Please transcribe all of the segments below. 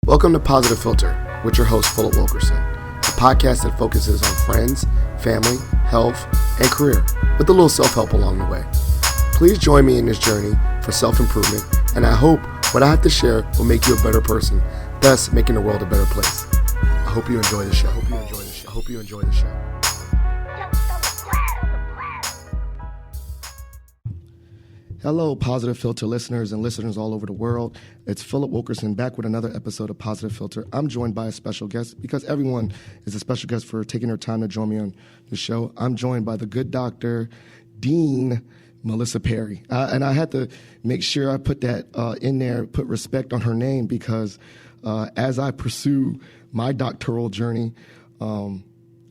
Welcome to Positive Philter with your host, Philip Wilkerson, a podcast that focuses on friends, family, health, and career, with a little self-help along the way. Please join me in this journey for self-improvement, and I hope what I have to share will make you a better person, thus making the world a better place. I hope you enjoy the show. I hope you enjoy the show. Hello, Positive Philter listeners and listeners all over the world. It's Philip Wilkerson back with another episode of Positive Philter. I'm joined by a special guest because everyone is a special guest for taking their time to join me on the show. I'm joined by the good doctor, Dean Melissa Perry. And I had to make sure I put that in there, put respect on her name, because as I pursue my doctoral journey,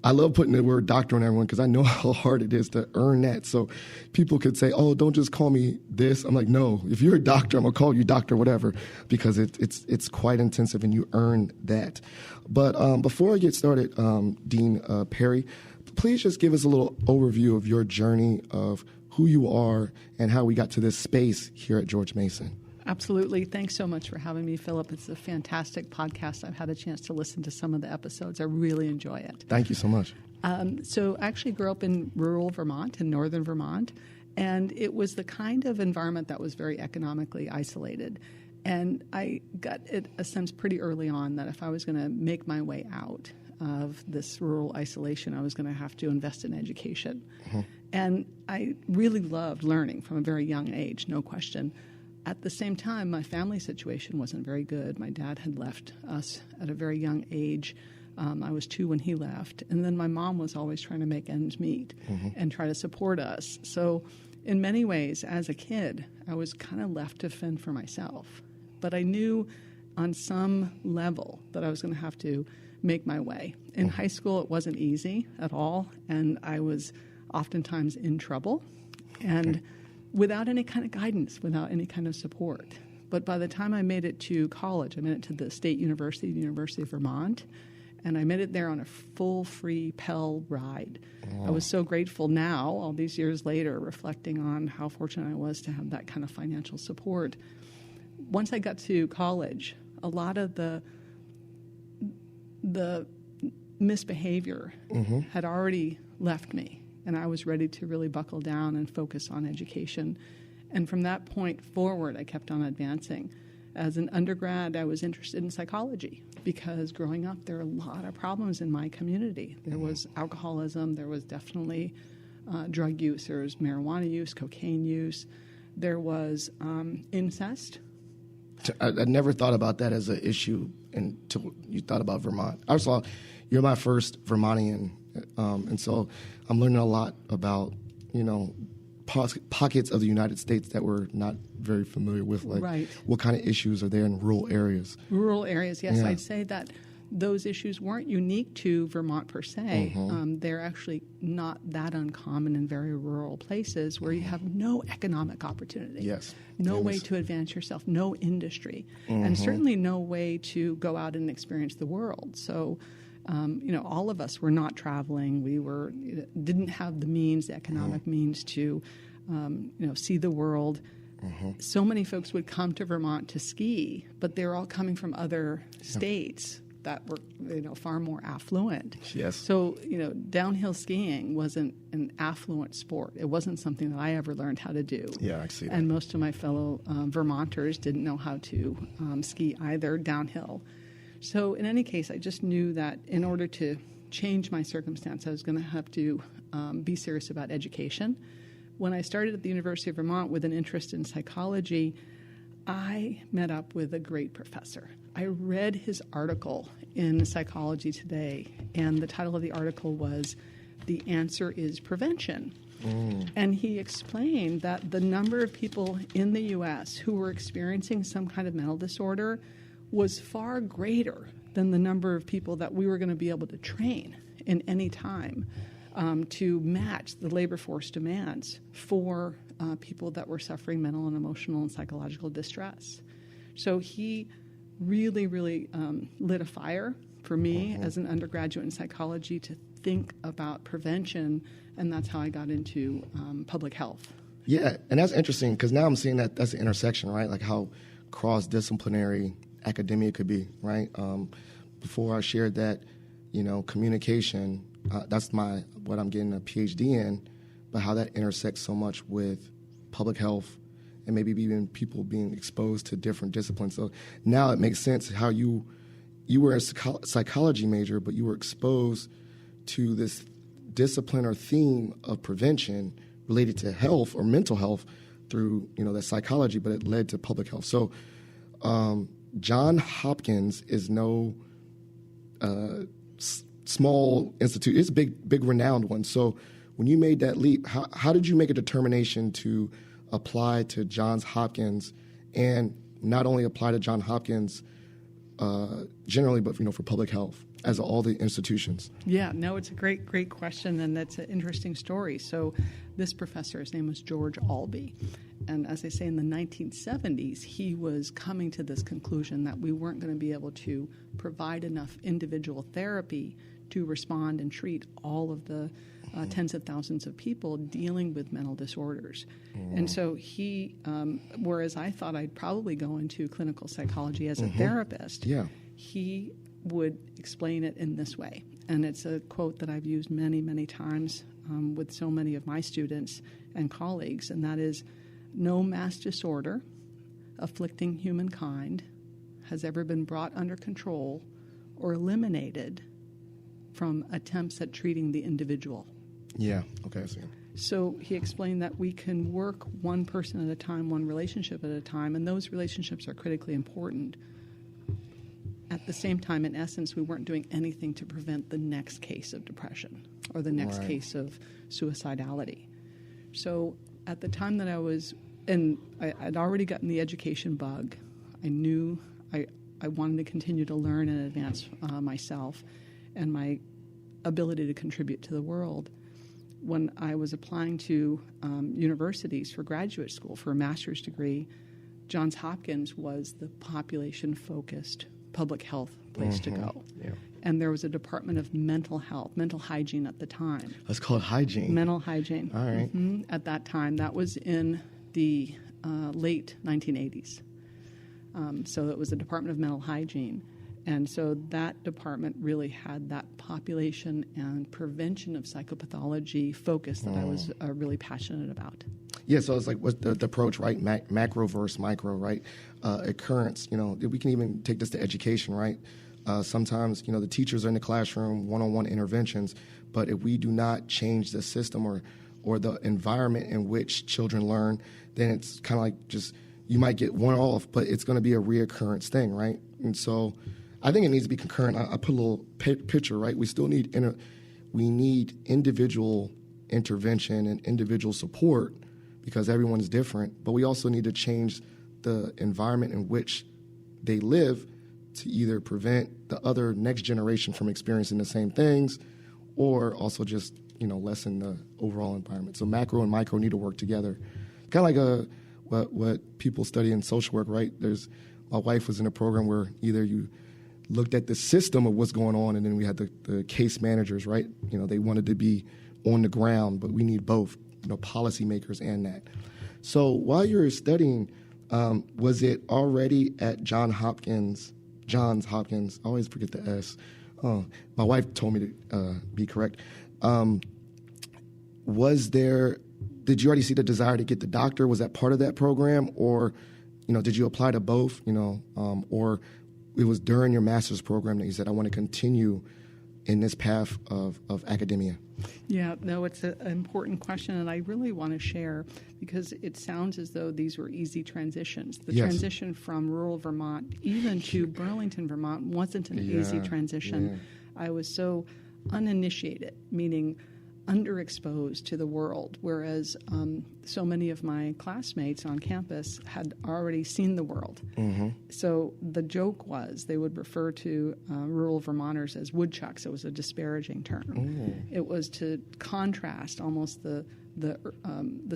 I love putting the word doctor on everyone because I know how hard it is to earn that. So people could say, oh, don't just call me this. I'm like, no, if you're a doctor, I'm going to call you doctor whatever, because it's quite intensive and you earn that. But before I get started, Dean Perry, please just give us a little overview of your journey of who you are and how we got to this space here at George Mason. Absolutely. Thanks so much for having me, Philip. It's a fantastic podcast. I've had a chance to listen to some of the episodes. I really enjoy it. Thank you so much. So I actually grew up in rural Vermont, in northern Vermont, and it was the kind of environment that was very economically isolated. And I got a sense pretty early on that if I was going to make my way out of this rural isolation, I was going to have to invest in education. Mm-hmm. And I really loved learning from a very young age, no question. At the same time, my family situation wasn't very good. My dad had left us at a very young age. I was 2 when he left. And then my mom was always trying to make ends meet and try to support us. So in many ways, as a kid, I was kind of left to fend for myself. But I knew on some level that I was going to have to make my way. In high school, it wasn't easy at all, and I was oftentimes in trouble. And without any kind of guidance, without any kind of support. But by the time I made it to college, I made it to the State University, the University of Vermont, and I made it there on a full free Pell ride. Wow. I was so grateful now, all these years later, reflecting on how fortunate I was to have that kind of financial support. Once I got to college, a lot of the misbehavior had already left me. And I was ready to really buckle down and focus on education. And from that point forward, I kept on advancing. As an undergrad, I was interested in psychology because growing up, there were a lot of problems in my community. There was alcoholism. There was definitely drug use. There was marijuana use, cocaine use. There was incest. I never thought about that as an issue until you thought about Vermont. I saw you're my first Vermontian. And so I'm learning a lot about, pockets of the United States that we're not very familiar with, like what kind of issues are there in rural areas. Rural areas, yes. Yeah. I'd say that those issues weren't unique to Vermont per se. They're actually not that uncommon in very rural places where you have no economic opportunity. Yes. No way to advance yourself, no industry, and certainly no way to go out and experience the world. So all of us were not traveling. We didn't have the means, the economic means to, see the world. So many folks would come to Vermont to ski, but they're all coming from other states that were, far more affluent. Yes. So, downhill skiing wasn't an affluent sport. It wasn't something that I ever learned how to do. Yeah, I see that. And most of my fellow Vermonters didn't know how to ski either downhill. So in any case, I just knew that in order to change my circumstance, I was going to have to be serious about education. When I started at the University of Vermont with an interest in psychology, I met up with a great professor. I read his article in Psychology Today, and the title of the article was, "The Answer is Prevention." And he explained that the number of people in the U.S. who were experiencing some kind of mental disorder was far greater than the number of people that we were going to be able to train in any time to match the labor force demands for people that were suffering mental and emotional and psychological distress. So he really, really lit a fire for me as an undergraduate in psychology to think about prevention, and that's how I got into public health. Yeah, and that's interesting because now I'm seeing that that's the intersection, right? Like how cross-disciplinary academia could be, right? Before I shared that, communication, that's what I'm getting a PhD in, but how that intersects so much with public health and maybe even people being exposed to different disciplines. So now it makes sense how you were a psychology major, but you were exposed to this discipline or theme of prevention related to health or mental health through, that psychology, but it led to public health. So Johns Hopkins is no small institute. It's a big renowned one. So when you made that leap, how did you make a determination to apply to Johns Hopkins, and not only apply to Johns Hopkins generally, but for public health as all the institutions? Yeah, no, it's a great question, and that's an interesting story. So this professor, his name was George Albee, and as I say, in the 1970s, he was coming to this conclusion that we weren't going to be able to provide enough individual therapy to respond and treat all of the tens of thousands of people dealing with mental disorders. And so he, whereas I thought I'd probably go into clinical psychology as a therapist, he would explain it in this way. And it's a quote that I've used many, many times with so many of my students and colleagues, and that is, no mass disorder afflicting humankind has ever been brought under control or eliminated from attempts at treating the individual. Yeah, okay, I see. So he explained that we can work one person at a time, one relationship at a time, and those relationships are critically important. At the same time, in essence, we weren't doing anything to prevent the next case of depression or the next case of suicidality. So at the time that I'd already gotten the education bug. I knew I wanted to continue to learn and advance myself and my ability to contribute to the world. When I was applying to universities for graduate school for a master's degree, Johns Hopkins was the population-focused public health place to go. Yeah. And there was a department of mental health, mental hygiene at the time. Let's call it hygiene. Mental hygiene. All right. At that time. That was in the late 1980s. So it was the Department of Mental Hygiene. And so that department really had that population and prevention of psychopathology focus that I was really passionate about. Yeah, so it's like what's the approach, right? Macro versus micro, right? Occurrence, we can even take this to education, right? Sometimes, the teachers are in the classroom, one-on-one interventions, but if we do not change the system or the environment in which children learn, then it's kind of like just, you might get one off, but it's going to be a reoccurrence thing, right? And so I think it needs to be concurrent. I put a little picture, right? We still need individual intervention and individual support because everyone is different, but we also need to change the environment in which they live to either prevent the other next generation from experiencing the same things or also just, lessen the overall environment. So macro and micro need to work together. Kind of like what people study in social work, right? My wife was in a program where either you looked at the system of what's going on, and then we had the case managers, right? They wanted to be on the ground, but we need both, policymakers and that. So while you were studying, was it already at Johns Hopkins? I always forget the S. My wife told me to be correct. Did you already see the desire to get the doctor? Was that part of that program? Or, did you apply to both, or it was during your master's program that you said, I want to continue in this path of academia? Yeah, no, it's an important question, and I really want to share because it sounds as though these were easy transitions. The transition from rural Vermont even to Burlington, Vermont wasn't an easy transition. Yeah. I was so uninitiated, meaning underexposed to the world, whereas so many of my classmates on campus had already seen the world. Mm-hmm. So the joke was they would refer to rural Vermonters as woodchucks. It was a disparaging term. Ooh. It was to contrast almost the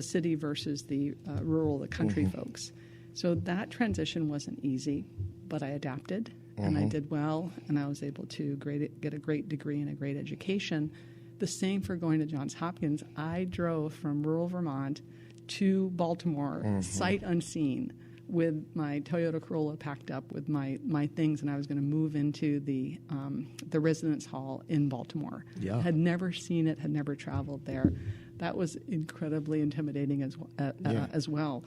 city versus the rural, the country folks. So that transition wasn't easy, but I adapted and I did well, and I was able to get a great degree and a great education. The same for going to Johns Hopkins. I drove from rural Vermont to Baltimore, sight unseen, with my Toyota Corolla packed up with my things, and I was going to move into the residence hall in Baltimore. Yeah. Had never seen it, had never traveled there. That was incredibly intimidating as well.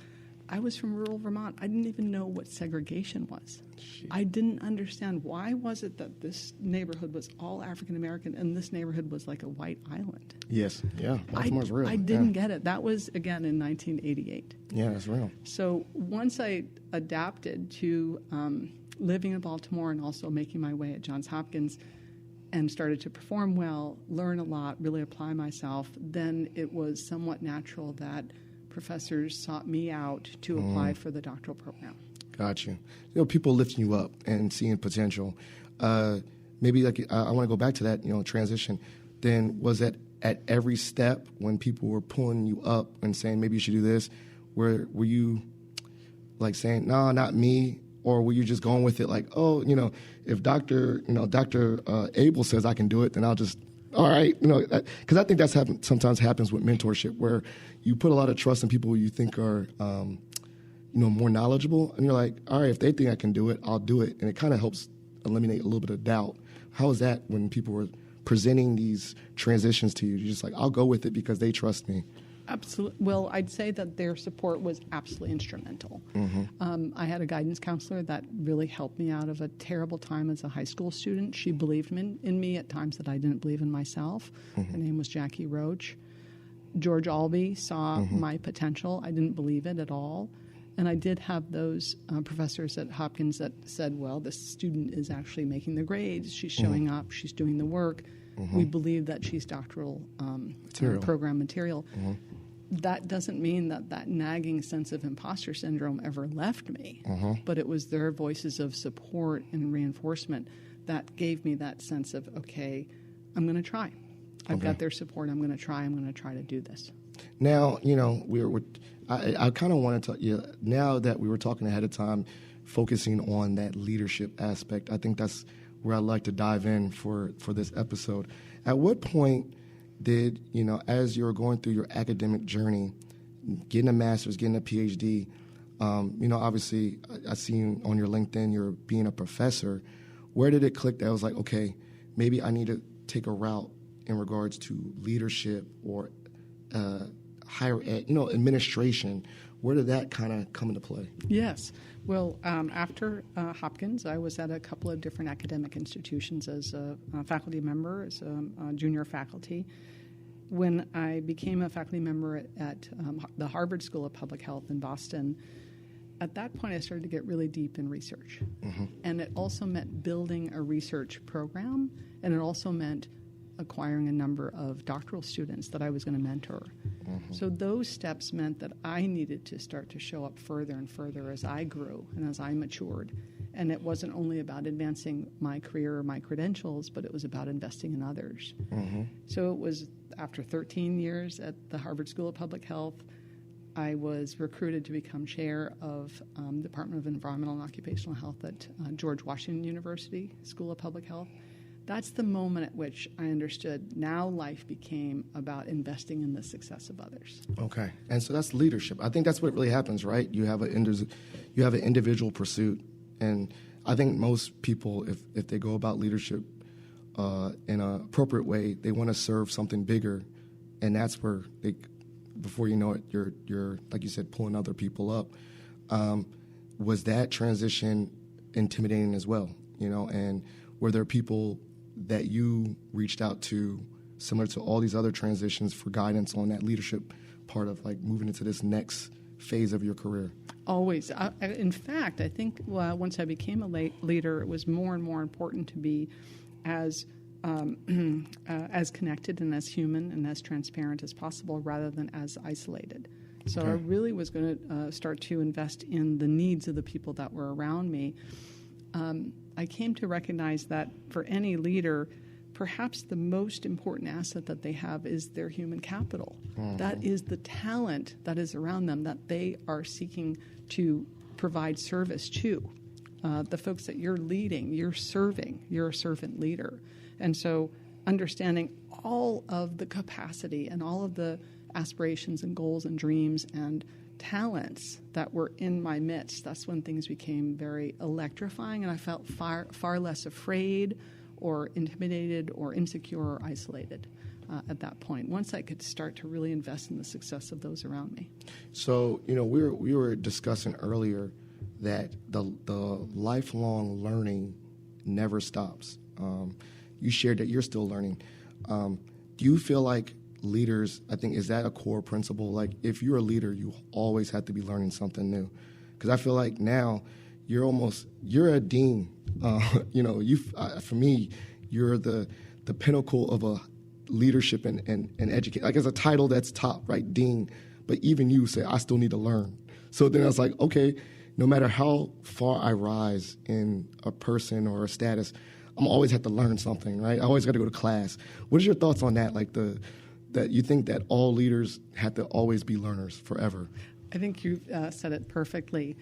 I was from rural Vermont. I didn't even know what segregation was. Jeez. I didn't understand why was it that this neighborhood was all African American and this neighborhood was like a white island. Yes, yeah, Baltimore's real. I didn't get it. That was, again, in 1988. Yeah, that's real. So once I adapted to living in Baltimore and also making my way at Johns Hopkins and started to perform well, learn a lot, really apply myself, then it was somewhat natural that professors sought me out to apply for the doctoral program. Got you. People lifting you up and seeing potential. Maybe I want to go back to that, transition. Then was that at every step when people were pulling you up and saying maybe you should do this, were you like saying, no, not me? Or were you just going with it like, oh, if Dr. Abel says I can do it, then I'll just, all right, because I think that's sometimes happens with mentorship, where you put a lot of trust in people you think are, more knowledgeable, and you're like, all right, if they think I can do it, I'll do it, and it kind of helps eliminate a little bit of doubt. How is that when people were presenting these transitions to you? You're just like, I'll go with it because they trust me. Absolutely. Well, I'd say that their support was absolutely instrumental. I had a guidance counselor that really helped me out of a terrible time as a high school student. She believed in me at times that I didn't believe in myself. Her name was Jackie Roach. George Albee saw my potential. I didn't believe it at all. And I did have those professors at Hopkins that said, well, this student is actually making the grades. She's showing up. She's doing the work. We believe that she's doctoral program material. That doesn't mean that nagging sense of imposter syndrome ever left me, but it was their voices of support and reinforcement that gave me that sense of, okay, I'm going to try. I've got their support. I'm going to try. I'm going to try to do this. Now, I kind of wanted to, now that we were talking ahead of time, focusing on that leadership aspect, I think that's where I'd like to dive in for this episode. At what point did, as you were going through your academic journey, getting a master's, getting a PhD, obviously I seen on your LinkedIn you're being a professor. Where did it click that was like, okay, maybe I need to take a route in regards to leadership or higher ed, administration? Where did that kind of come into play? Yes. Well, after Hopkins, I was at a couple of different academic institutions as a faculty member, as a junior faculty. When I became a faculty member at the Harvard School of Public Health in Boston, at that point I started to get really deep in research. And it also meant building a research program, and it also meant acquiring a number of doctoral students that I was going to mentor. So those steps meant that I needed to start to show up further and further as I grew and as I matured. And it wasn't only about advancing my career or my credentials, but it was about investing in others. So it was after 13 years at the Harvard School of Public Health, I was recruited to become chair of the Department of Environmental and Occupational Health at George Washington University School of Public Health. That's the moment at which I understood now life became about investing in the success of others. Okay. And so that's leadership. I think that's what really happens, right? You have an individual pursuit. And I think most people, if they go about leadership in an appropriate way, they want to serve something bigger. And that's where, before you know it, you're, like you said, pulling other people up. Was that transition intimidating as well? And were there people that you reached out to, similar to all these other transitions, for guidance on that leadership part of like moving into this next phase of your career? Always. In fact, I think once I became a leader, it was more and more important to be as connected and as human and as transparent as possible, rather than as isolated. So I really was going to start to invest in the needs of the people that were around me. I came to recognize that for any leader, perhaps the most important asset that they have is their human capital. That is the talent that is around them that they are seeking to provide service to. The folks that you're leading, you're serving, you're a servant leader. And so understanding all of the capacity and all of the aspirations and goals and dreams and talents that were in my midst, that's when things became very electrifying, and I felt far less afraid or intimidated or insecure or isolated at that point, once I could start to really invest in the success of those around me. So, we were discussing earlier that the lifelong learning never stops. You shared that you're still learning. Do you feel like leaders, I think, is that a core principle? Like, if you're a leader, you always have to be learning something new. Because I feel like now you're a dean. For me, you're the pinnacle of a leadership and education. Like, it's a title that's top, right? Dean. But even you say, I still need to learn. So then I was like, okay, no matter how far I rise in a person or a status, I'm always have to learn something, right? I always got to go to class. What are your thoughts on that? Like that you think that all leaders have to always be learners forever? I think you said it perfectly.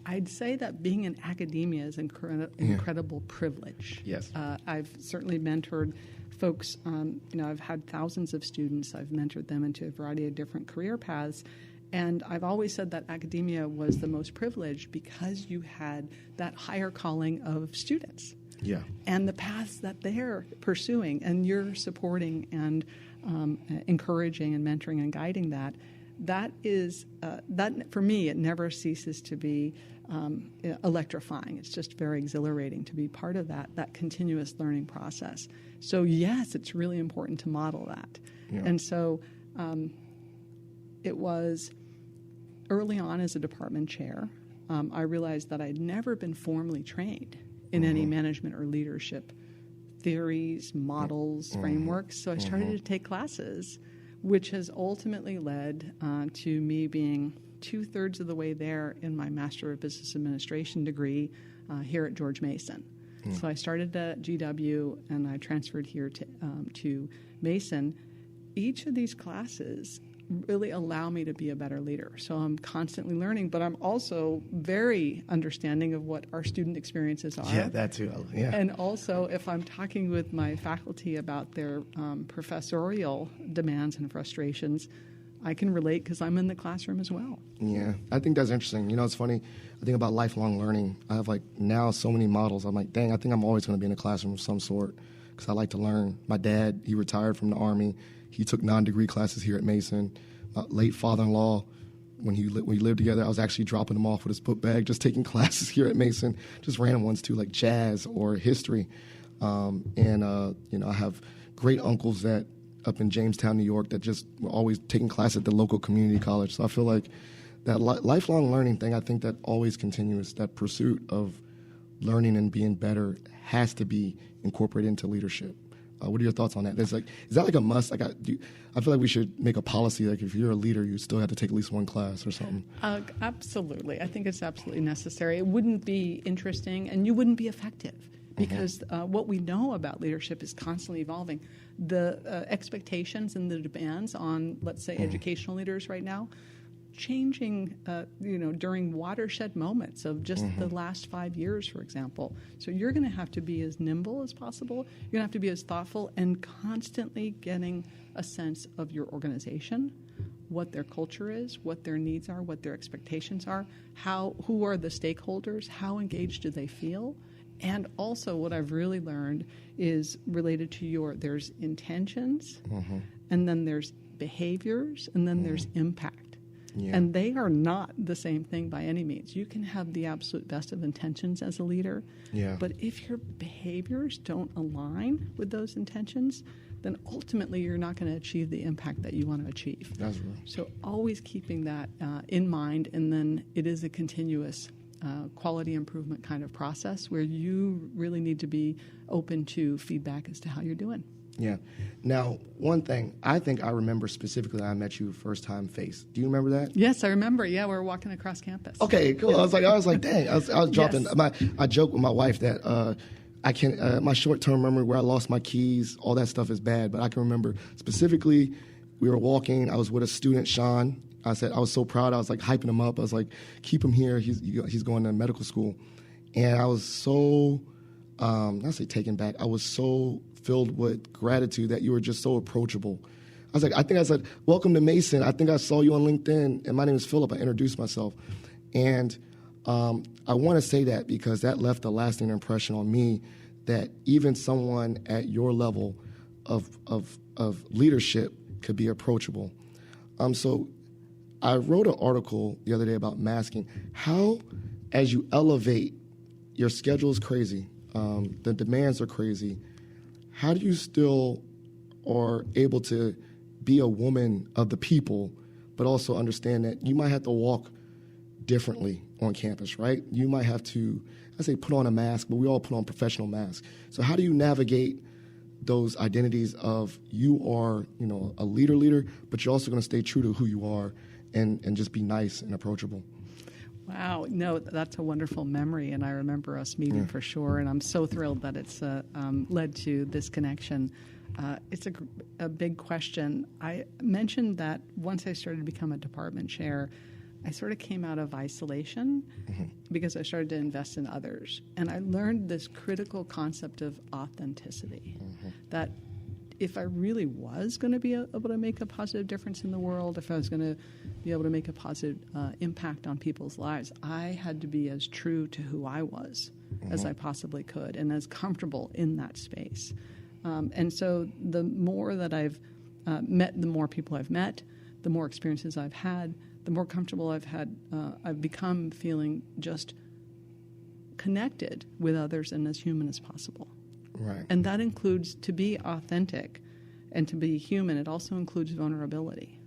I'd say that being in academia is incredible privilege. Yes. I've certainly mentored folks. I've had thousands of students. I've mentored them into a variety of different career paths. And I've always said that academia was the most privileged because you had that higher calling of students. Yeah. And the paths that they're pursuing, and you're supporting and encouraging and mentoring and guiding that. That is, that for me, it never ceases to be electrifying. It's just very exhilarating to be part of that continuous learning process. So yes, it's really important to model that. Yeah. And so it was early on as a department chair, I realized that I'd never been formally trained in any management or leadership theories, models, frameworks. So I started to take classes, which has ultimately led to me being 2/3 of the way there in my Master of Business Administration degree here at George Mason. So I started at GW and I transferred here to Mason. Each of these classes really allow me to be a better leader. So I'm constantly learning, but I'm also very understanding of what our student experiences are. Yeah, that too. Yeah. And also, if I'm talking with my faculty about their professorial demands and frustrations, I can relate because I'm in the classroom as well. Yeah, I think that's interesting. It's funny. I think about lifelong learning. I have now so many models. I'm like, dang, I think I'm always going to be in a classroom of some sort because I like to learn. My dad, he retired from the Army. He took non-degree classes here at Mason. My late father-in-law, when we lived together, I was actually dropping him off with his book bag, just taking classes here at Mason, just random ones too, like jazz or history. I have great uncles that up in Jamestown, New York, that just were always taking class at the local community college. So I feel like that lifelong learning thing, I think that always continues. That pursuit of learning and being better has to be incorporated into leadership. What are your thoughts on that? Is that like a must? I feel like we should make a policy, like if you're a leader, you still have to take at least one class or something. Absolutely. I think it's absolutely necessary. It wouldn't be interesting and you wouldn't be effective because what we know about leadership is constantly evolving. The expectations and the demands on, let's say, educational leaders right now, changing, during watershed moments of just the last 5 years, for example. So you're going to have to be as nimble as possible. You're going to have to be as thoughtful and constantly getting a sense of your organization, what their culture is, what their needs are, what their expectations are, who are the stakeholders, how engaged do they feel. And also what I've really learned is related to there's intentions, and then there's behaviors, and then there's impact. Yeah. And they are not the same thing by any means. You can have the absolute best of intentions as a leader, but if your behaviors don't align with those intentions, then ultimately you're not going to achieve the impact that you want to achieve. That's right. So always keeping that in mind, and then it is a continuous quality improvement kind of process where you really need to be open to feedback as to how you're doing. Yeah. Now, one thing, I think I remember specifically I met you first time face. Do you remember that? Yes, I remember. Yeah, we were walking across campus. Okay, cool. I was like, dang. I was dropping. Yes. I joke with my wife that I can my short term memory where I lost my keys, all that stuff is bad. But I can remember specifically, we were walking. I was with a student, Sean. I said I was so proud. I was like hyping him up. I was like, keep him here. He's going to medical school, and I was so not say taken back. I was so filled with gratitude that you were just so approachable. I said, welcome to Mason. I think I saw you on LinkedIn, and my name is Philip. I introduced myself. And I want to say that because that left a lasting impression on me that even someone at your level of leadership could be approachable. So I wrote an article the other day about masking. How, as you elevate, your schedule is crazy, the demands are crazy, how do you still are able to be a woman of the people, but also understand that you might have to walk differently on campus, right? You might have to, I say put on a mask, but we all put on professional masks. So how do you navigate those identities of you are, a leader, but you're also going to stay true to who you are and just be nice and approachable? Wow, no, that's a wonderful memory, and I remember us meeting for sure, and I'm so thrilled that it's led to this connection. It's a big question. I mentioned that once I started to become a department chair, I sort of came out of isolation because I started to invest in others. And I learned this critical concept of authenticity, that if I really was going to be able to make a positive difference in the world, if I was going to be able to make a positive impact on people's lives, I had to be as true to who I was as I possibly could and as comfortable in that space. And so the more that I've met, the more people I've met, the more experiences I've had, the more comfortable I've become feeling just connected with others and as human as possible. Right. And that includes, to be authentic and to be human, it also includes vulnerability.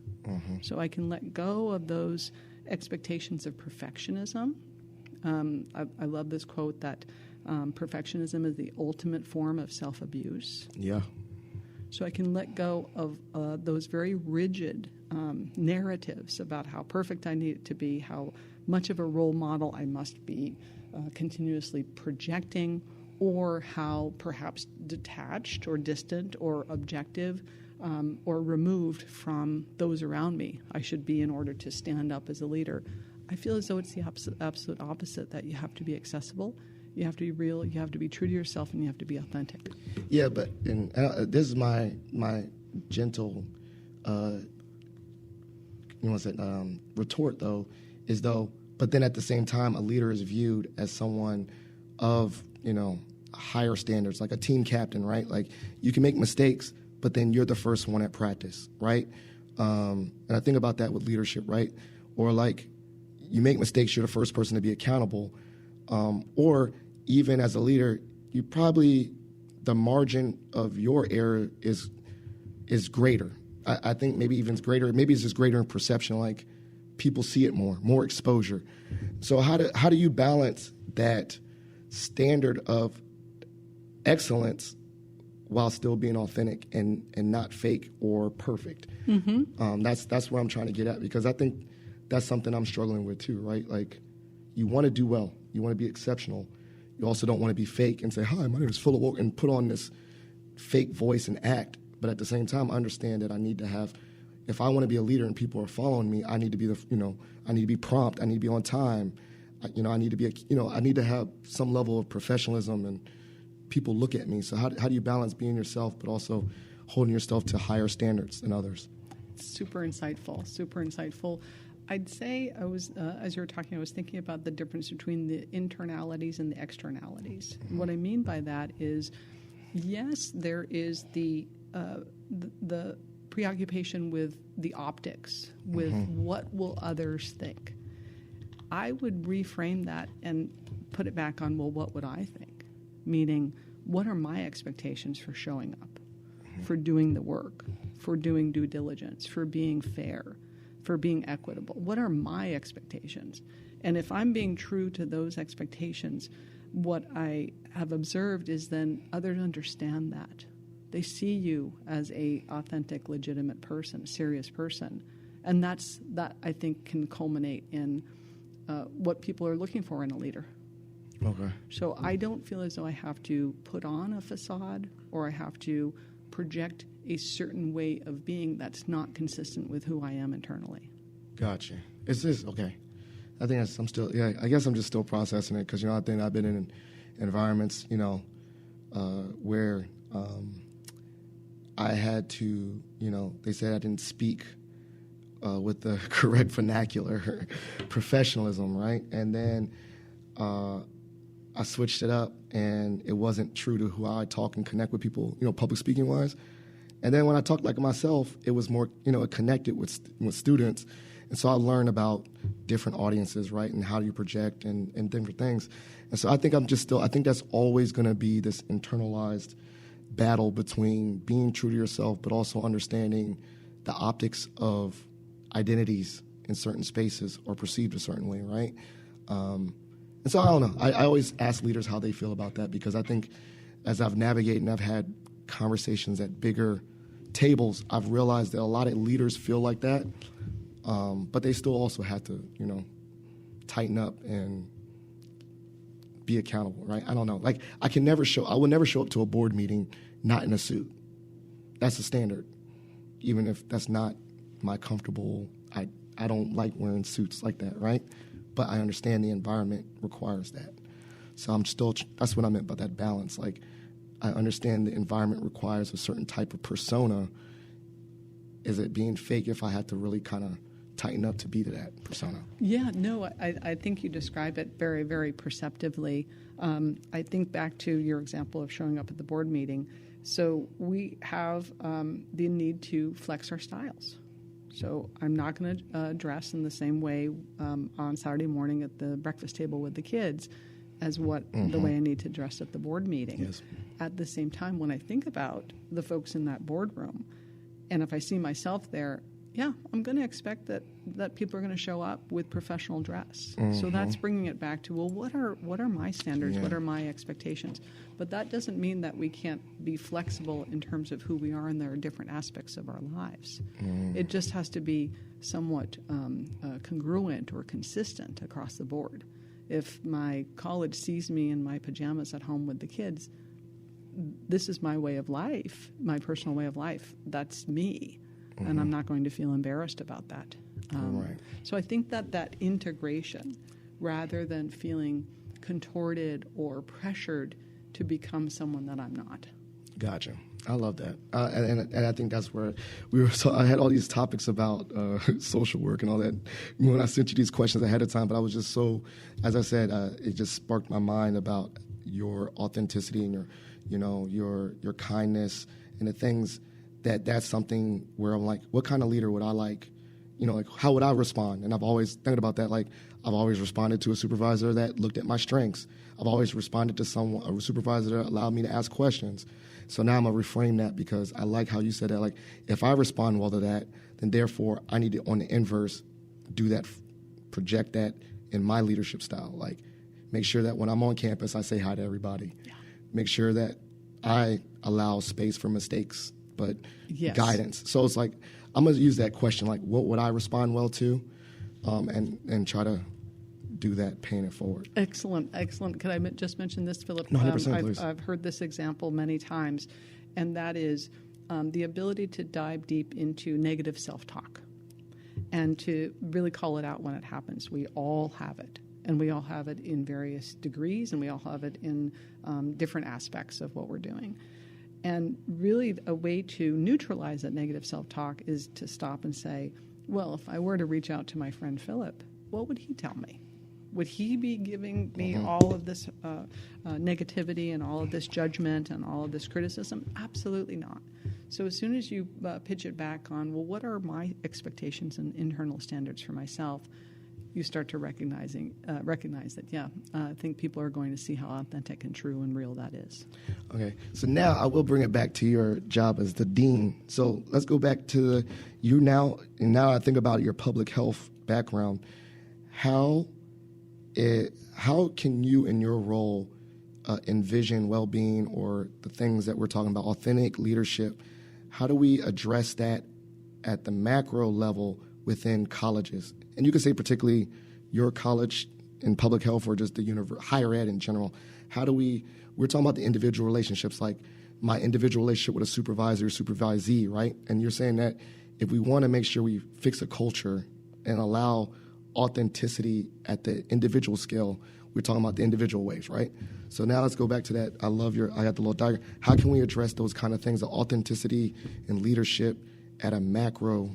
So I can let go of those expectations of perfectionism. I love this quote that perfectionism is the ultimate form of self-abuse. Yeah. So I can let go of those very rigid narratives about how perfect I need it to be, how much of a role model I must be continuously projecting, or how perhaps detached or distant or objective or removed from those around me I should be in order to stand up as a leader. I feel as though it's the absolute opposite, that you have to be accessible, you have to be real, you have to be true to yourself, and you have to be authentic. Yeah, but this is my gentle, retort though, is though. But then at the same time, a leader is viewed as someone of higher standards, like a team captain, right? Like you can make mistakes, but then you're the first one at practice, right? And I think about that with leadership, right? Or like you make mistakes, you're the first person to be accountable. Or even as a leader, you probably, the margin of your error is greater. I think maybe even it's greater. Maybe it's just greater in perception, like people see it more exposure. So how do you balance that standard of excellence while still being authentic and not fake or perfect? That's where I'm trying to get at, because I think that's something I'm struggling with too, right? Like you want to do well, you want to be exceptional. You also don't want to be fake and say, hi, my name is Philip Woke, and put on this fake voice and act. But at the same time, I understand that I need to have, if I want to be a leader and people are following me, I need to be I need to be prompt, I need to be on time. I need to be, I need to have some level of professionalism and people look at me. So how do you balance being yourself, but also holding yourself to higher standards than others? Super insightful. I'd say as you were talking, I was thinking about the difference between the internalities and the externalities. What I mean by that is, yes, there is the preoccupation with the optics, with what will others think. I would reframe that and put it back on, well, what would I think? Meaning, what are my expectations for showing up, for doing the work, for doing due diligence, for being fair, for being equitable? What are my expectations? And if I'm being true to those expectations, what I have observed is then others understand that. They see you as a authentic, legitimate person, serious person. And that I think can culminate in what people are looking for in a leader. Okay. So I don't feel as though I have to put on a facade or I have to project a certain way of being that's not consistent with who I am internally. Gotcha. Is this okay? I think I'm still. Yeah, I guess I'm just still processing it, because I think I've been in environments, where I had to, they said I didn't speak with the correct vernacular, professionalism, right? And then I switched it up, and it wasn't true to who I talk and connect with people, public speaking wise. And then when I talked like myself, it was more, it connected with students. And so I learned about different audiences, right, and how do you project and different things. And so I think I think that's always going to be this internalized battle between being true to yourself, but also understanding the optics of identities in certain spaces or perceived a certain way, right? And so I don't know. I always ask leaders how they feel about that, because I think as I've navigated and I've had conversations at bigger tables, I've realized that a lot of leaders feel like that, but they still also have to, tighten up and be accountable, right? I don't know. Like, I will never show up to a board meeting not in a suit. That's the standard, even if that's not my comfortable. I don't like wearing suits like that, right? But I understand the environment requires that. So that's what I meant by that balance. Like, I understand the environment requires a certain type of persona. Is it being fake if I have to really kind of tighten up to be to that persona? Yeah, no, I think you describe it very, very perceptively. I think back to your example of showing up at the board meeting. So we have the need to flex our styles. So I'm not going to dress in the same way on Saturday morning at the breakfast table with the kids as the way I need to dress at the board meeting. Yes. At the same time, when I think about the folks in that boardroom, and if I see myself there, yeah, I'm going to expect that people are going to show up with professional dress. So that's bringing it back to, well, what are my standards? Yeah. What are my expectations? But that doesn't mean that we can't be flexible in terms of who we are, and there are different aspects of our lives. It just has to be somewhat congruent or consistent across the board. If my college sees me in my pajamas at home with the kids, this is my way of life, my personal way of life. That's me. And I'm not going to feel embarrassed about that. Right. So I think that integration, rather than feeling contorted or pressured to become someone that I'm not. Gotcha. I love that. And I think that's where I had all these topics about social work and all that when I sent you these questions ahead of time, but I was just so, as I said, it just sparked my mind about your authenticity and your kindness and the things that's something where I'm like, what kind of leader would I like? Like, how would I respond? And I've always thinking about that. Like, I've always responded to a supervisor that looked at my strengths. I've always responded to a supervisor that allowed me to ask questions. So now I'm going to reframe that, because I like how you said that. Like, if I respond well to that, then therefore I need to, on the inverse, do that, project that in my leadership style. Like, make sure that when I'm on campus, I say hi to everybody. Yeah. Make sure that I allow space for mistakes, but guidance. So it's like, I'm going to use that question, like, what would I respond well to, and try to do that, paying it forward. Excellent. Could I just mention this, Philip? No, 100%, please. I've heard this example many times, and that is the ability to dive deep into negative self-talk and to really call it out when it happens. We all have it, and we all have it in various degrees, and we all have it in different aspects of what we're doing. And really a way to neutralize that negative self-talk is to stop and say, well, if I were to reach out to my friend Philip, what would he tell me? Would he be giving me all of this negativity and all of this judgment and all of this criticism? Absolutely not. So as soon as you pitch it back on, well, what are my expectations and internal standards for myself, you start to recognize that, I think people are going to see how authentic and true and real that is. Okay, so now I will bring it back to your job as the dean. So let's go back to now I think about your public health background. How can you, in your role, envision well-being or the things that we're talking about, authentic leadership? How do we address that at the macro level within colleges? And you can say particularly your college in public health or just the higher ed in general. We're talking about the individual relationships, like my individual relationship with a supervisor or supervisee, right? And you're saying that if we want to make sure we fix a culture and allow authenticity at the individual scale. We're talking about the individual ways, right? So now let's go back to that. I got the little diagram. How can we address those kind of things, the authenticity and leadership at a macro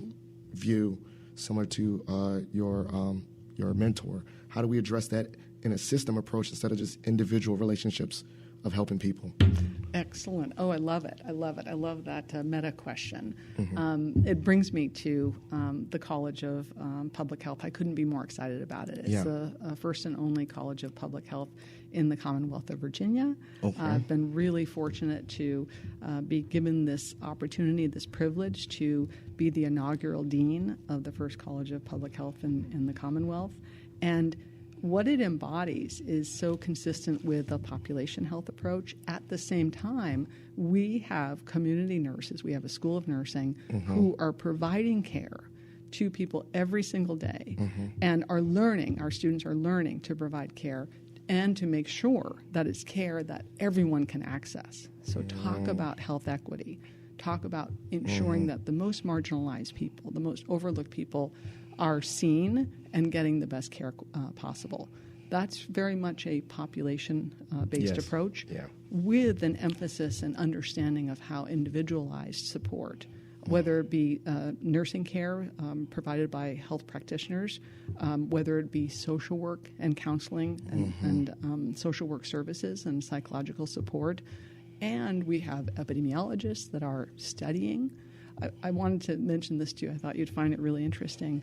view, similar to your mentor? How do we address that in a system approach instead of just individual relationships of helping people? Excellent. Oh, I love it. I love it. I love that meta question. Mm-hmm. It brings me to the College of Public Health. I couldn't be more excited about it. It's the first and only College of Public Health in the Commonwealth of Virginia. Okay. I've been really fortunate to be given this opportunity, this privilege to be the inaugural dean of the first College of Public Health in the Commonwealth. And what it embodies is so consistent with a population health approach. At the same time, we have community nurses, we have a school of nursing who are providing care to people every single day and our students are learning to provide care and to make sure that it's care that everyone can access. So talk about health equity. Talk about ensuring that the most marginalized people, the most overlooked people are seen and getting the best care possible. That's very much a population-based approach with an emphasis and understanding of how individualized support, whether it be nursing care provided by health practitioners, whether it be social work and counseling and social work services and psychological support. And we have epidemiologists that are studying. I wanted to mention this to you. I thought you'd find it really interesting.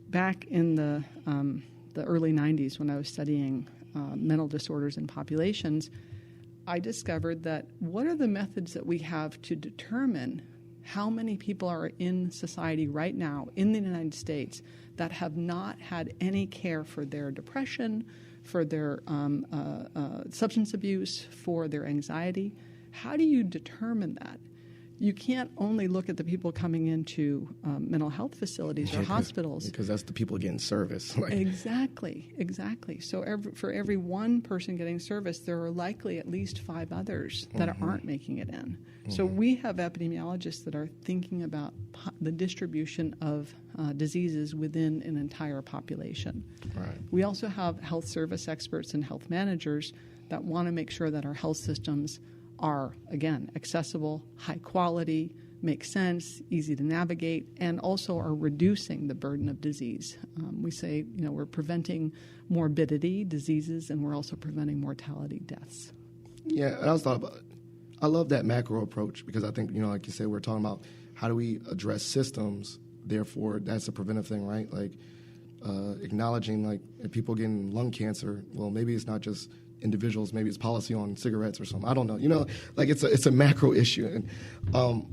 Back in the early 90s, when I was studying mental disorders in populations, I discovered that what are the methods that we have to determine how many people are in society right now in the United States that have not had any care for their depression, for their substance abuse, for their anxiety. How do you determine that? You can't only look at the people coming into mental health facilities or hospitals. Because that's the people getting service. Exactly. So for every one person getting service, there are likely at least 5 others that aren't making it in. So we have epidemiologists that are thinking about the distribution of diseases within an entire population. Right. We also have health service experts and health managers that want to make sure that our health systems are, again, accessible, high quality, make sense, easy to navigate, and also are reducing the burden of disease. We say, we're preventing morbidity, diseases, and we're also preventing mortality, deaths. Yeah, and I was thought about. I love that macro approach because I think, like you said, we're talking about how do we address systems. Therefore, that's a preventive thing, right? Like acknowledging, like, if people getting lung cancer, well, maybe it's not just individuals, maybe it's policy on cigarettes or something. I don't know. Like it's a macro issue. And,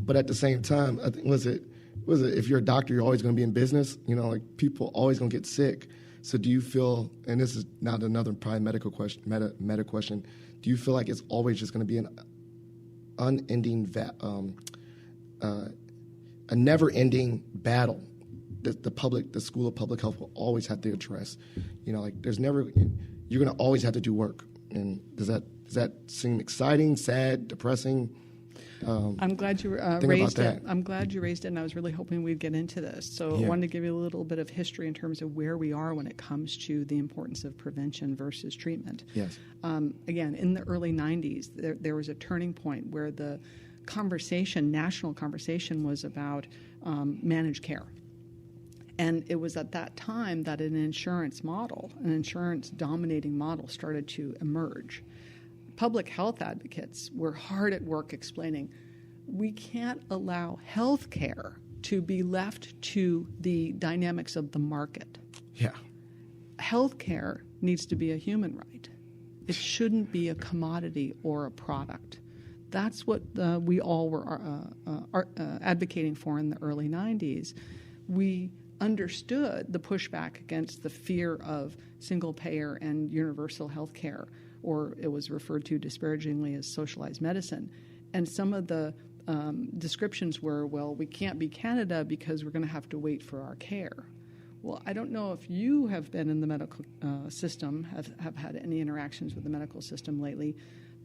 but at the same time, I think was it if you're a doctor, you're always going to be in business. Like people always going to get sick. So do you feel? And this is not another probably medical question, meta question. Do you feel like it's always just going to be an unending, a never-ending battle that the School of Public Health will always have to address? Like there's never. You're going to always have to do work. And does that seem exciting, sad, depressing? I'm glad you raised it. I'm glad you raised it, and I was really hoping we'd get into this. So I wanted to give you a little bit of history in terms of where we are when it comes to the importance of prevention versus treatment. Yes. Again, in the early 90s, there was a turning point where the national conversation was about managed care. And it was at that time that an insurance dominating model started to emerge. Public health advocates were hard at work explaining we can't allow health care to be left to the dynamics of the market. Yeah. Health care needs to be a human right. It shouldn't be a commodity or a product. That's what we all were advocating for in the early 90s. We understood the pushback against the fear of single-payer and universal health care, or it was referred to disparagingly as socialized medicine. And some of the descriptions were, well, we can't be Canada because we're going to have to wait for our care. Well, I don't know if you have been in the medical system, have had any interactions with the medical system lately,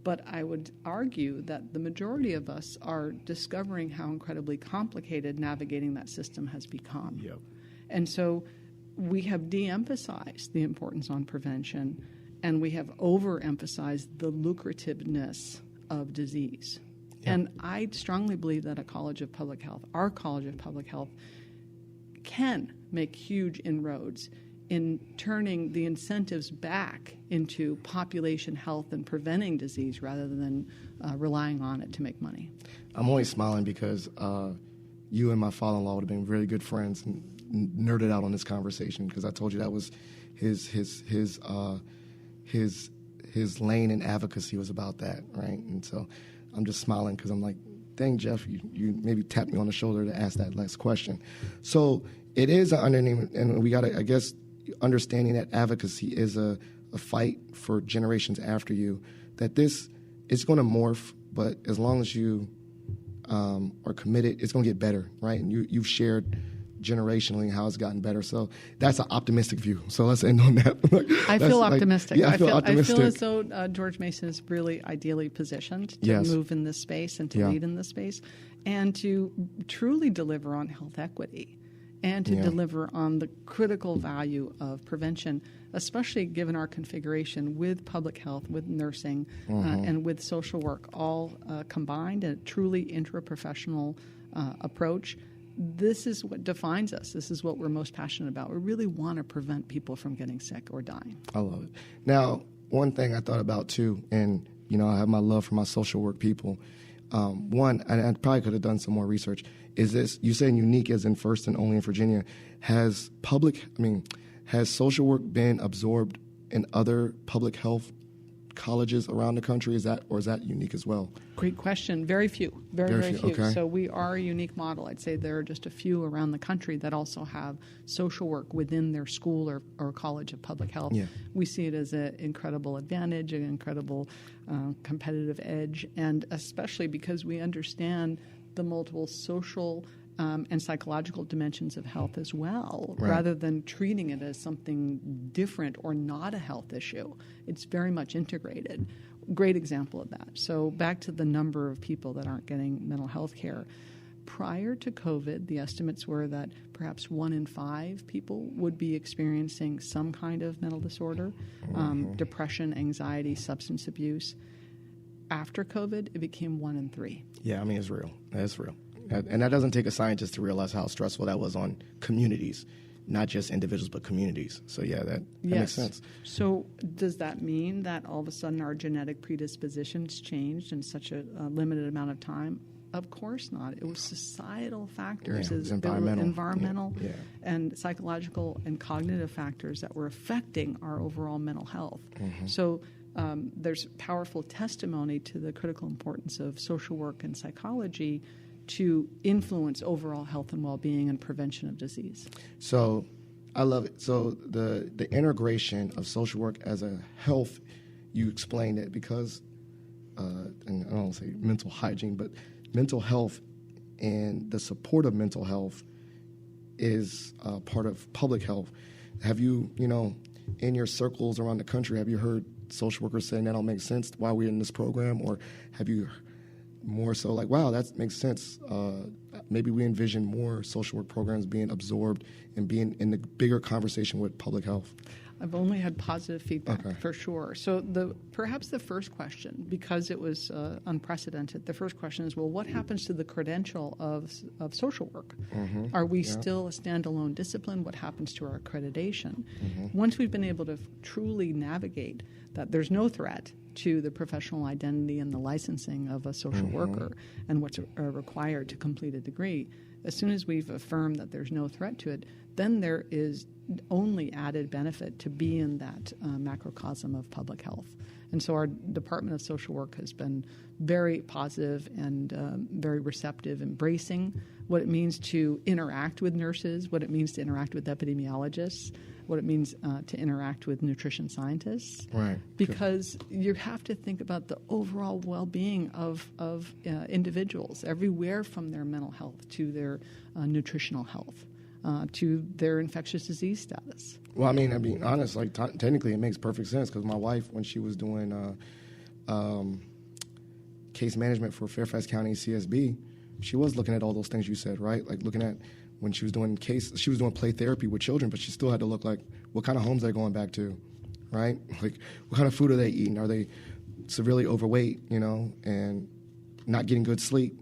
but I would argue that the majority of us are discovering how incredibly complicated navigating that system has become. Yep. And so we have de-emphasized the importance on prevention, and we have overemphasized the lucrativeness of disease. Yeah. And I strongly believe that our College of Public Health can make huge inroads in turning the incentives back into population health and preventing disease rather than relying on it to make money. I'm only smiling because you and my father-in-law would have been really good friends and nerded out on this conversation, because I told you that was his lane in advocacy was about that, right? And so I'm just smiling because I'm like, dang, Jeff, you maybe tapped me on the shoulder to ask that last question. So it is underneath, and we got to, I guess, understanding that advocacy is a fight for generations after you, that this is going to morph, but as long as you are committed, it's going to get better, right? And you've shared generationally how it's gotten better. So that's an optimistic view. So let's end on that. I feel optimistic. Yeah, I feel optimistic. I feel as though George Mason is really ideally positioned to move in this space and to lead in this space and to truly deliver on health equity and to deliver on the critical value of prevention, especially given our configuration with public health, with nursing, and with social work, all combined in a truly intraprofessional approach. This is what defines us. This is what we're most passionate about. We really want to prevent people from getting sick or dying. I love it. Now, one thing I thought about too, and I have my love for my social work people. One, and I probably could have done some more research, is this, you saying unique as in first and only in Virginia, has social work been absorbed in other public health colleges around the country? Is that unique as well? Great question. Very few. Very few. Okay. So we are a unique model. I'd say there are just a few around the country that also have social work within their school or college of public health. Yeah. We see it as an incredible advantage, an incredible competitive edge, and especially because we understand the multiple social and psychological dimensions of health as well, rather than treating it as something different or not a health issue. It's very much integrated. Great example of that. So back to the number of people that aren't getting mental health care. Prior to COVID, the estimates were that perhaps 1 in 5 people would be experiencing some kind of mental disorder, depression, anxiety, substance abuse. After COVID, it became 1 in 3. Yeah, it's real. That's real. And that doesn't take a scientist to realize how stressful that was on communities, not just individuals, but communities. So, that makes sense. So does that mean that all of a sudden our genetic predispositions changed in such a limited amount of time? Of course not. It was societal factors, environmental and psychological and cognitive factors that were affecting our overall mental health. So there's powerful testimony to the critical importance of social work and psychology to influence overall health and well-being and prevention of disease. So I love it. So the integration of social work as a health, you explained it because, and I don't want to say mental hygiene, but mental health and the support of mental health is part of public health. Have you, in your circles around the country, have you heard social workers saying that don't make sense why we're in this program? Or have you more so like, wow, that makes sense. Maybe we envision more social work programs being absorbed and being in the bigger conversation with public health. I've only had positive feedback for sure. So perhaps the first question, because it was unprecedented, the first question is, well, what happens to the credential of social work? Are we still a standalone discipline? What happens to our accreditation? Once we've been able to truly navigate that there's no threat to the professional identity and the licensing of a social worker and what's required to complete a degree, as soon as we've affirmed that there's no threat to it, then there is only added benefit to be in that macrocosm of public health. And so our Department of Social Work has been very positive and very receptive, embracing what it means to interact with nurses, what it means to interact with epidemiologists, what it means to interact with nutrition scientists. Right. Because you have to think about the overall well-being of individuals, everywhere from their mental health to their nutritional health. To their infectious disease status. Well, I mean, honest, like technically it makes perfect sense because my wife, when she was doing case management for Fairfax County CSB, she was looking at all those things you said, right? Like looking at when she was doing play therapy with children, but she still had to look like, what kind of homes they're going back to, right? Like, what kind of food are they eating? Are they severely overweight, and not getting good sleep?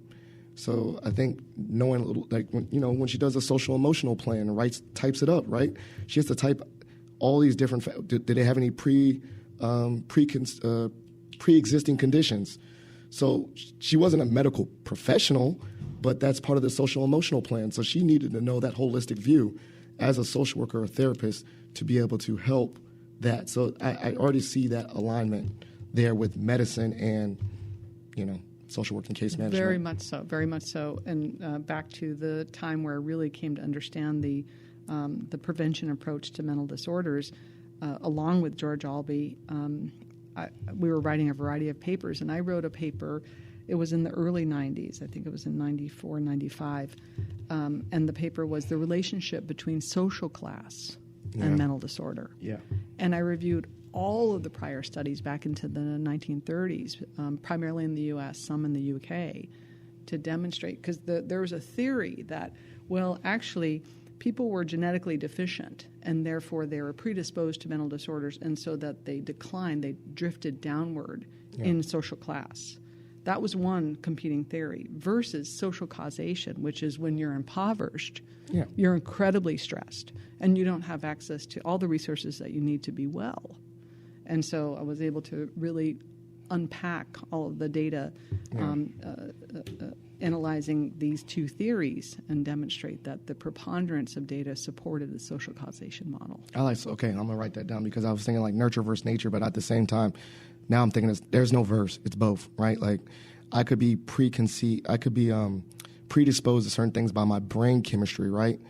So I think knowing, like, when she does a social emotional plan and types it up, right? She has to type all these different. Did they have any pre-existing conditions? So she wasn't a medical professional, but that's part of the social emotional plan. So she needed to know that holistic view as a social worker or therapist to be able to help that. So I already see that alignment there with medicine and, social work and case management. Very much so. And back to the time where I really came to understand the prevention approach to mental disorders, along with George Albee, we were writing a variety of papers, and I wrote a paper. It was in the early 90s. I think it was in 94, 95. And the paper was the relationship between social class and mental disorder. Yeah. And I reviewed all of the prior studies back into the 1930s, primarily in the U.S., some in the U.K., to demonstrate, because there was a theory that, actually, people were genetically deficient, and therefore they were predisposed to mental disorders, and so that they drifted downward in social class. That was one competing theory, versus social causation, which is when you're impoverished, you're incredibly stressed, and you don't have access to all the resources that you need to be well. And so I was able to really unpack all of the data, analyzing these two theories, and demonstrate that the preponderance of data supported the social causation model. I'm going to write that down, because I was thinking like nurture versus nature, but at the same time, now I'm thinking there's no verse. It's both, right? Like, I could be predisposed to certain things by my brain chemistry, right?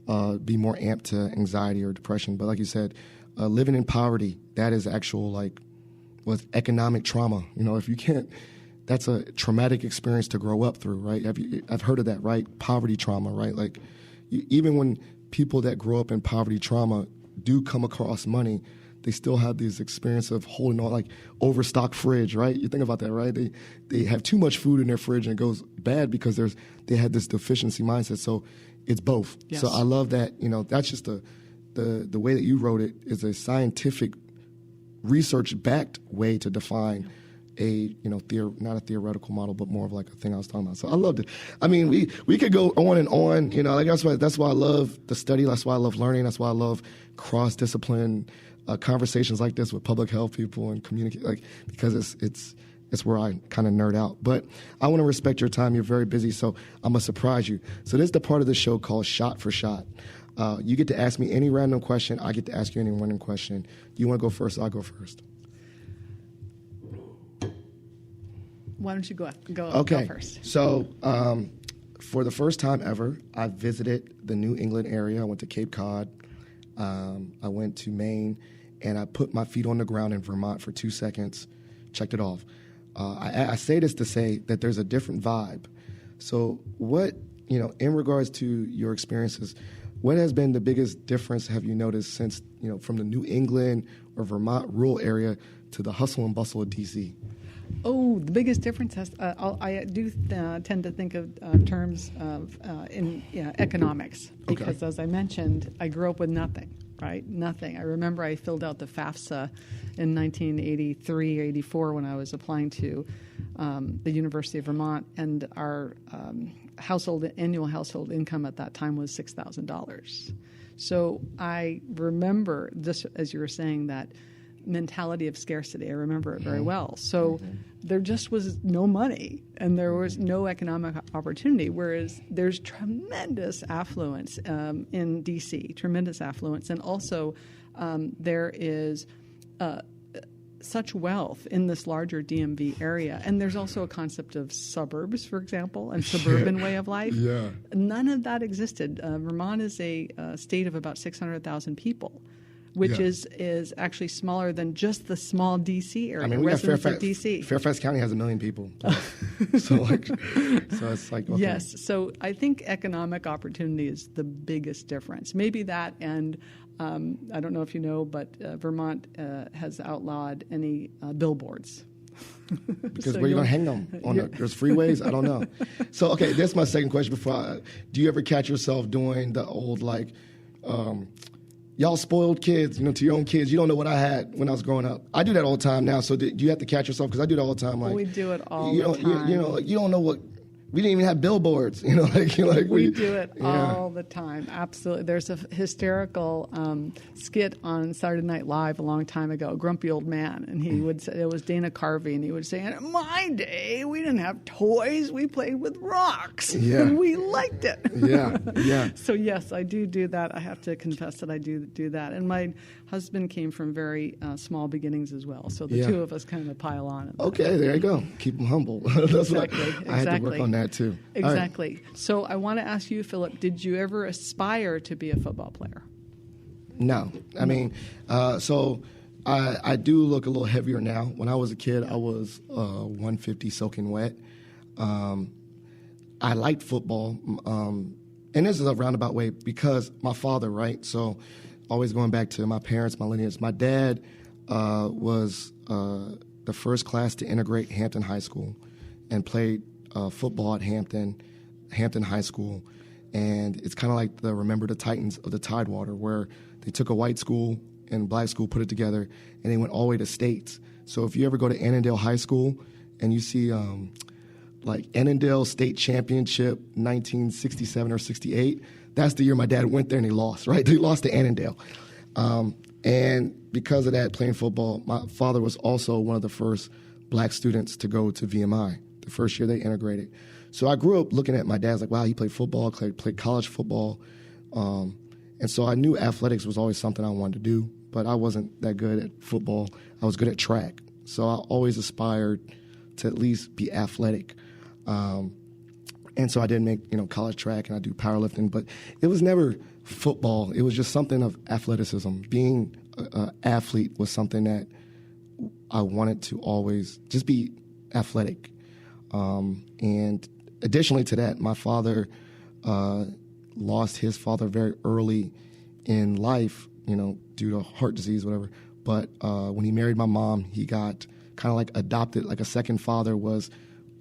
Be more amped to anxiety or depression. But like you said, living in poverty, that is actual, with economic trauma. If you can't, that's a traumatic experience to grow up through, right? I've heard of that, right? Poverty trauma, right? Like, even when people that grow up in poverty trauma do come across money, they still have this experience of holding on, like overstocked fridge, right? You think about that, right? They have too much food in their fridge and it goes bad because they had this deficiency mindset. So it's both. Yes. So I love that. That's just the way that you wrote it is a scientific, research-backed way to define a not a theoretical model, but more of like a thing I was talking about. So I loved it. I mean, we could go on and on. Like that's why I love the study. That's why I love learning. That's why I love cross-discipline conversations like this with public health people and communicate. Because it's where I kind of nerd out. But I want to respect your time. You're very busy, so I'm gonna surprise you. So this is the part of the show called Shot for Shot. You get to ask me any random question. I get to ask you any random question. You want to go first? I'll go first. Why don't you go first? So for the first time ever, I visited the New England area. I went to Cape Cod. I went to Maine, and I put my feet on the ground in Vermont for 2 seconds, checked it off. I say this to say that there's a different vibe. So what, in regards to your experiences, what has been the biggest difference have you noticed since, from the New England or Vermont rural area to the hustle and bustle of D.C.? Oh, the biggest difference I do tend to think of terms of economics, because as I mentioned, I grew up with nothing, right? Nothing. I remember I filled out the FAFSA in 1983, 84 when I was applying to the University of Vermont, and our annual household income at that time was $6,000. So I remember, just as you were saying, that mentality of scarcity. I remember it very well. So there just was no money and there was no economic opportunity, whereas there's tremendous affluence in D.C., tremendous affluence. And also there is such wealth in this larger DMV area. And there's also a concept of suburbs, for example, and suburban way of life. Yeah. None of that existed. Vermont is a state of about 600,000 people, which is actually smaller than just the small D.C. area. I mean, we got D.C. Fairfax County has 1 million people. So it's like, okay. Yes. So I think economic opportunity is the biggest difference. Maybe that, and I don't know if you know, but Vermont has outlawed any billboards. Because So where are you you'll- going to hang them? There's freeways? I don't know. So, okay, that's my second question. Do you ever catch yourself doing the old, like, y'all spoiled kids, to your own kids? You don't know what I had when I was growing up. I do that all the time now. So do you have to catch yourself? Because I do that all the time. Like, we do it all you the time. You don't know what. We didn't even have billboards, We do it all the time. Absolutely. There's a hysterical skit on Saturday Night Live a long time ago, a grumpy old man, and he would say, it was Dana Carvey, and he would say, in my day, we didn't have toys, we played with rocks, and we liked it. Yeah. So yes, I do that. I have to confess that I do that. And my husband came from very small beginnings as well, so the two of us kind of pile on. Okay, there you go. Keep them humble. That's Exactly. I had to work on that too. Exactly. Right. So I want to ask you, Philip, did you ever aspire to be a football player? No. I mean, so I do look a little heavier now. When I was a kid, I was 150 soaking wet. I liked football. And this is a roundabout way because my father, right? So always going back to my parents, my lineage. My dad was the first class to integrate Hampton High School and played football at Hampton High School. And it's kind of like the Remember the Titans of the Tidewater, where they took a white school and black school, put it together, and they went all the way to states. So if you ever go to Annandale High School and you see like Annandale State Championship 1967 or 68, that's the year my dad went there and they lost, right? They lost to Annandale. And because of that, playing football, my father was also one of the first black students to go to VMI, the first year they integrated. So I grew up looking at my dad's like, wow, he played football, played college football. And so I knew athletics was always something I wanted to do, but I wasn't that good at football. I was good at track. So I always aspired to at least be athletic. And so I did make, college track and I do powerlifting, but it was never football. It was just something of athleticism. Being an athlete was something that I wanted to always just be athletic. And additionally to that, my father lost his father very early in life, due to heart disease, whatever. But when he married my mom, he got kind of like adopted, like a second father was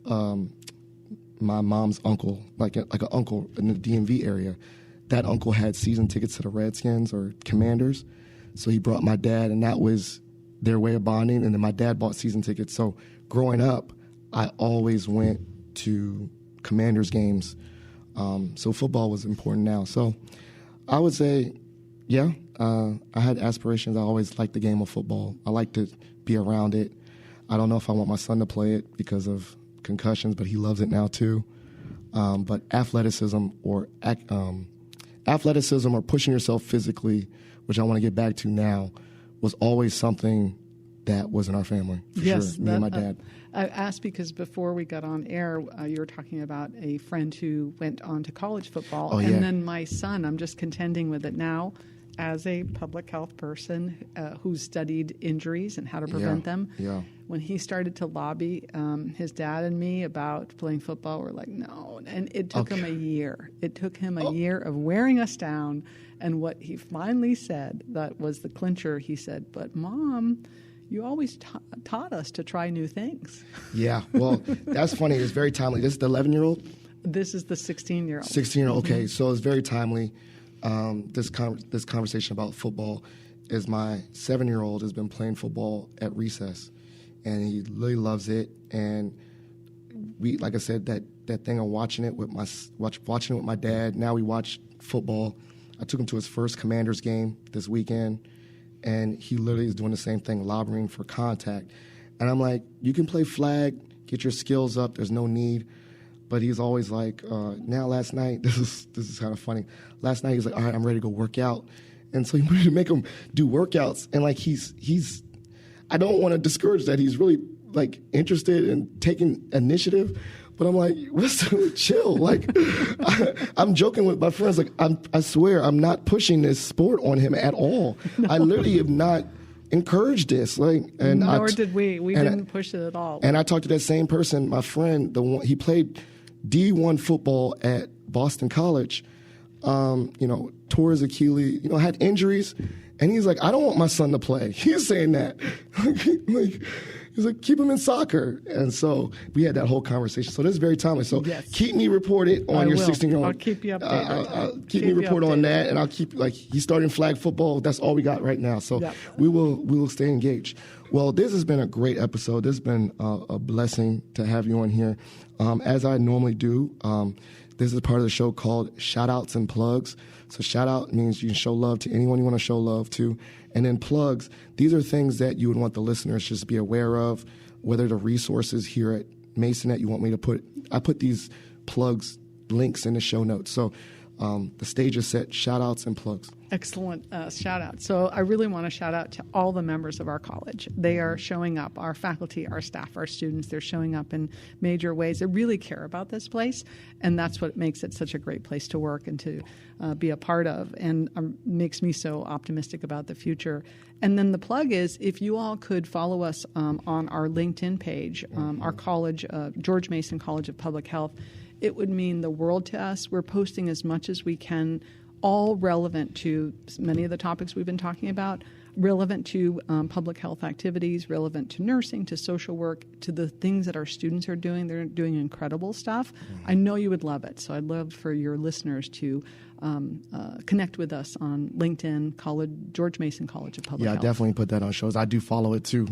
my mom's uncle, like an uncle in the DMV area. That uncle had season tickets to the Redskins or Commanders. So he brought my dad, and that was their way of bonding. And then my dad bought season tickets. So growing up, I always went to Commanders games. So football was important now. So I would say, I had aspirations. I always liked the game of football. I like to be around it. I don't know if I want my son to play it because of concussions, but he loves it now too. But athleticism or pushing yourself physically, which I want to get back to now, was always something that was in our family, for sure, me and my dad. I asked because before we got on air, you were talking about a friend who went on to college football. Then my son, I'm just contending with it now, as a public health person who studied injuries and how to prevent them. When he started to lobby his dad and me about playing football, we're like, no. And it took him a year. It took him a year of wearing us down. And what he finally said, that was the clincher, he said, but Mom, you always taught us to try new things. Yeah, well, that's funny. It's very timely. This is the 11-year-old? This is the 16-year-old. 16-year-old, okay. So it's very timely. This conversation about football is my 7-year-old has been playing football at recess, and he really loves it. And we, like I said, that thing of watching it with my dad. Now we watch football. I took him to his first Commanders game this weekend, and he literally is doing the same thing, lobbying for contact. And I'm like, you can play flag, get your skills up. There's no need. But he's always like, now last night, this is kind of funny. Last night he's like, all right, I'm ready to go work out. And so he wanted to make him do workouts. And like he's I don't want to discourage that. He's really like interested in taking initiative. But I'm like, chill. Like, I'm joking with my friends. Like, I swear I'm not pushing this sport on him at all. No. I literally have not encouraged this. Like, and nor did we. We didn't push it at all. And I talked to that same person, my friend, he played D1 football at Boston College. tore his Achilles, had injuries. And he's like, I don't want my son to play. He's saying that. He's like, keep him in soccer. And so we had that whole conversation. So this is very timely. So keep me reported on your 16-year-old. I'll keep you updated. Keep me reported on that. And I'll keep, he's starting flag football. That's all we got right now. So we will stay engaged. Well, this has been a great episode. This has been a blessing to have you on here. As I normally do, this is part of the show called Shout Outs and Plugs. So shout out means you can show love to anyone you want to show love to. And then plugs, these are things that you would want the listeners just to be aware of, whether the resources here at Mason that you want me to put. I put these plugs, links in the show notes. So the stage is set, shout outs and plugs. Excellent shout out. So I really want to shout out to all the members of our college. They are showing up, our faculty, our staff, our students. They're showing up in major ways. They really care about this place, and that's what makes it such a great place to work and to be a part of, and makes me so optimistic about the future. And then the plug is, if you all could follow us on our LinkedIn page, our college, George Mason College of Public Health, it would mean the world to us. We're posting as much as we can, all relevant to many of the topics we've been talking about, relevant to public health activities, relevant to nursing, to social work, to the things that our students are doing. They're doing incredible stuff. I know you would love it. So I'd love for your listeners to connect with us on LinkedIn, George Mason College of Public Health. Yeah, I definitely put that on shows. I do follow it too.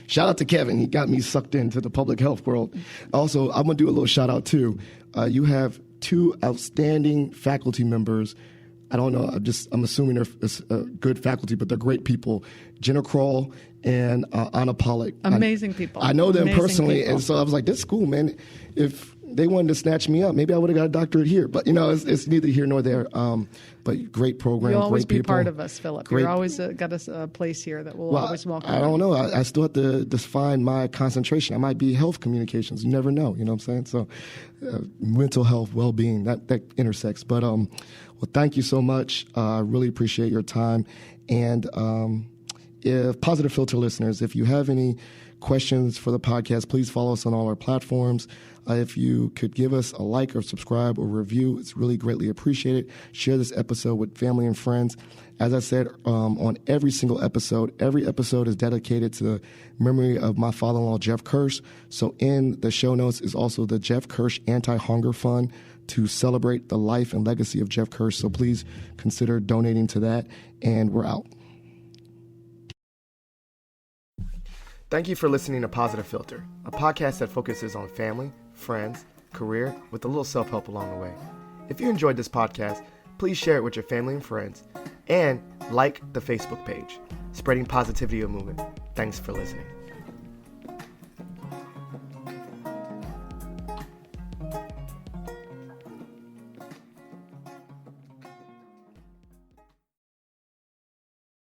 Shout out to Kevin. He got me sucked into the public health world. Also, I'm going to do a little shout out too. You have 2 outstanding faculty members. I don't know. I'm assuming they're good faculty, but they're great people. Jenna Kroll and Anna Pollack. Amazing people. I know them Amazing personally, people. and so I was like, this is cool, man. If they wanted to snatch me up, maybe I would have got a doctorate here. But, it's neither here nor there. But great program, You'll always great people. be part of us, Philip. You're always got a place here that we'll always welcome. I don't know. I still have to define my concentration. I might be health communications. You never know. You know what I'm saying? So mental health, well-being, that intersects. But well, thank you so much. I really appreciate your time. And if Positive Filter listeners, if you have any questions for the podcast, please follow us on all our platforms. If you could give us a like or subscribe or review, it's really greatly appreciated. Share this episode with family and friends. As I said, on every single episode, every episode is dedicated to the memory of my father-in-law, Jeff Kirsch. So in the show notes is also the Jeff Kirsch Anti-Hunger Fund to celebrate the life and legacy of Jeff Kirsch. So please consider donating to that, and we're out. Thank you for listening to Positive Filter, a podcast that focuses on family, friends, career, with a little self-help along the way. If you enjoyed this podcast, please share it with your family and friends, and like the Facebook page, Spreading Positivity of Movement. Thanks for listening.